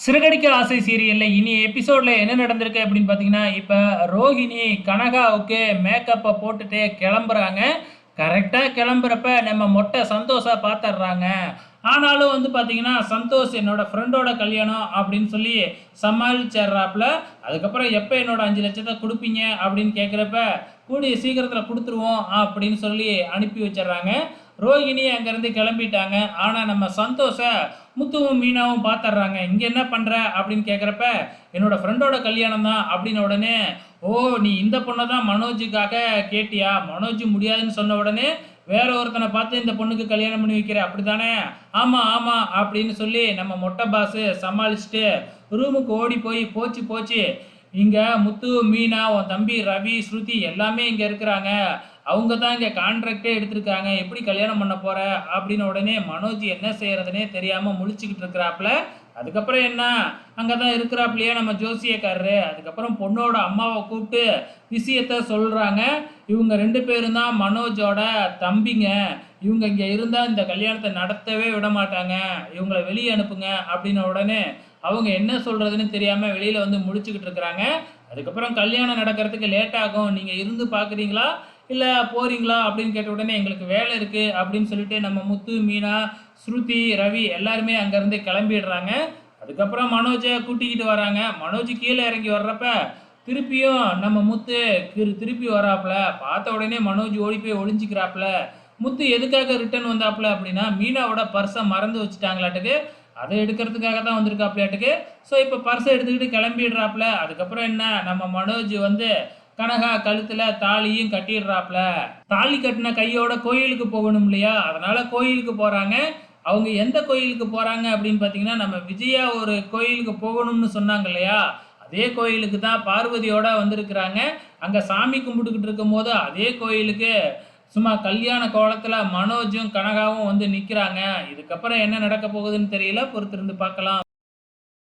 சிறகடிக்க ஆசை சீரியல்ல இனி எபிசோட்ல என்ன நடந்திருக்கு அப்படின்னு பார்த்தீங்கன்னா, இப்ப ரோஹிணி கனகாவுக்கு மேக்கப்ப போட்டுட்டு கிளம்புறாங்க. கரெக்ட்டா கிளம்புறப்ப நம்ம மொட்டை சந்தோஷ பார்த்துடுறாங்க. ஆனாலும் வந்து பார்த்தீங்கன்னா, சந்தோஷ் என்னோட ஃப்ரெண்டோட கல்யாணம் அப்படின்னு சொல்லி சமாளிச்சர்றாப்புல. அதுக்கப்புறம் எப்ப என்னோட 5,00,000 குடுப்பீங்க அப்படின்னு கேட்குறப்ப, கூடிய சீக்கிரத்தில குடுத்துருவோம் அப்படின்னு சொல்லி அனுப்பி வச்சர்றாங்க. ரோகிணி அங்கேருந்து கிளம்பிட்டாங்க. ஆனா நம்ம சந்தோஷ முத்துவும் மீனாவும் பார்த்துடுறாங்க. இங்க என்ன பண்ற அப்படின்னு கேட்குறப்ப, என்னோட ஃப்ரெண்டோட கல்யாணம் தான் அப்படின்ன உடனே, ஓ! நீ இந்த பொண்ண தான் மனோஜுக்காக கேட்டியா? மனோஜ் முடியாதுன்னு சொன்ன உடனே, வேற ஒருத்தன பார்த்து இந்த பொண்ணுக்கு கல்யாணம் பண்ணி வைக்கிற அப்படித்தானே? ஆமா, ஆமா அப்படின்னு சொல்லி நம்ம மொட்டை பாஸு சமாளிச்சுட்டு ரூமுக்கு ஓடி போய், போச்சு போச்சு. இங்க முத்து, மீனா, உன் தம்பி ரவி, ஸ்ருதி எல்லாமே இங்க இருக்கிறாங்க. அவங்க தான் இங்க கான்ட்ராக்ட்டே எடுத்திருக்காங்க. எப்படி கல்யாணம் பண்ண போற? அப்படின்னு உடனே மனோஜ் என்ன செய்யறதுன்னே தெரியாம முழிச்சுக்கிட்டு இருக்கிறாப்புல. அதுக்கப்புறம் என்ன, அங்க தான் இருக்கிறாப்புலயே நம்ம ஜோசியக்காரரு. அதுக்கப்புறம் பொண்ணோட அம்மாவ கூப்பிட்டு விஷயத்த சொல்றாங்க. இவங்க 2 பேரும் தான் மனோஜோட தம்பிங்க. இவங்க இங்க இருந்தா இந்த கல்யாணத்த நடத்தவே விட மாட்டாங்க. இவங்கள வெளிய அனுப்புங்க அப்படின்ன உடனே, அவங்க என்ன சொல்றதுன்னு தெரியாம வெளியில வந்து முழிச்சுக்கிட்டு இருக்கிறாங்க. அதுக்கப்புறம் கல்யாணம் நடக்கிறதுக்கு லேட் ஆகும். நீங்க இருந்து பார்க்குறீங்களா? இல்ல போறீங்களா? அப்படின்னு கேட்ட உடனே, எங்களுக்கு வேலை இருக்கு அப்படின்னு சொல்லிட்டு நம்ம முத்து, மீனா, ஸ்ருதி, ரவி எல்லாருமே அங்கேருந்து கிளம்பிடுறாங்க. அதுக்கப்புறம் மனோஜ கூட்டிக்கிட்டு வராங்க. மனோஜ் கீழே இறங்கி வர்றப்ப, திருப்பியும் நம்ம முத்து திருப்பி வராப்புல. பார்த்த உடனே மனோஜ் ஓடி போய் ஒளிஞ்சிக்கிறாப்புல. முத்து எதுக்காக ரிட்டர்ன் வந்தாப்புல அப்படின்னா, மீனாவோட பர்ஸை மறந்து வச்சுட்டாங்களாட்டுக்கு. அதை எடுக்கிறதுக்காக தான் வந்திருக்காப்புலையாட்டுக்கு. ஸோ இப்போ பர்ஸை எடுத்துக்கிட்டு கிளம்பிடுறாப்புல. அதுக்கப்புறம் என்ன, நம்ம மனோஜ் வந்து கனகா கழுத்துல தாலியும் கட்டிடுறாப்புல. தாலி கட்டின கையோட கோயிலுக்கு போகணும் இல்லையா? அதனால கோயிலுக்கு போறாங்க. அவங்க எந்த கோயிலுக்கு போறாங்க அப்படின்னு பார்த்தீங்கன்னா, நம்ம விஜயா ஒரு கோயிலுக்கு போகணும்னு சொன்னாங்க இல்லையா? அதே கோயிலுக்கு தான் பார்வதியோட வந்திருக்கிறாங்க. அங்க சாமி கும்பிட்டுக்கிட்டு இருக்கும்போது அதே கோயிலுக்கு சும்மா கல்யாண கோலத்துல மனோஜும் கனகாவும் வந்து நிக்கிறாங்க. இதுக்கப்புறம் என்ன நடக்க போகுதுன்னு தெரியல. பொறுத்திருந்து பார்க்கலாம்.